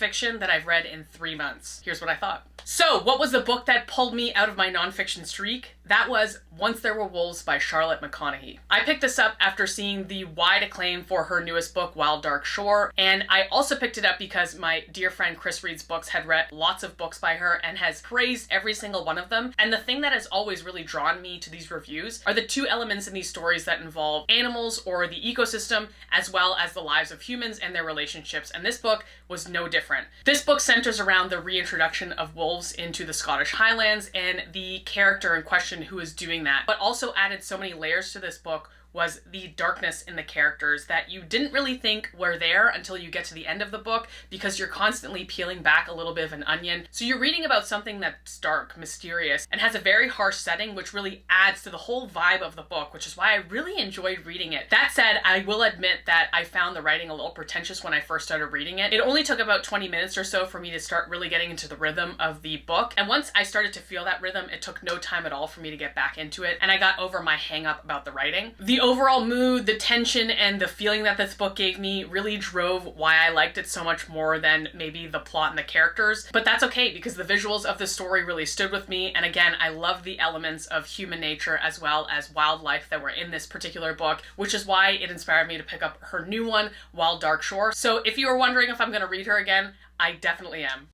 fiction that I've read in 3 months. Here's what I thought. So, what was the book that pulled me out of my nonfiction streak? That was Once There Were Wolves by Charlotte McConaghy. I picked this up after seeing the wide acclaim for her newest book, Wild Dark Shore, and I also picked it up because my dear friend Chris Reads Books had read lots of books by her and has praised every single one of them. And the thing that has always really drawn me to these reviews are the two elements in these stories that involve animals or the ecosystem, as well as the lives of humans and their relationships, and this book was no different. This book centers around the reintroduction of wolves into the Scottish Highlands and the character in question who is doing that. But also added so many layers to this book was the darkness in the characters that you didn't really think were there until you get to the end of the book, because you're constantly peeling back a little bit of an onion. So you're reading about something that's dark, mysterious, and has a very harsh setting, which really adds to the whole vibe of the book, which is why I really enjoyed reading it. That said, I will admit that I found the writing a little pretentious when I first started reading it. It only took about 20 minutes or so for me to start really getting into the rhythm of the book, and once I started to feel that rhythm, it took no time at all for me to get back into it, and I got over my hang up about the writing. The overall mood, the tension, and the feeling that this book gave me really drove why I liked it so much more than maybe the plot and the characters. But that's okay, because the visuals of the story really stood with me, and again, I love the elements of human nature as well as wildlife that were in this particular book, which is why it inspired me to pick up her new one, Wild Dark Shore. So if you were wondering if I'm going to read her again, I definitely am.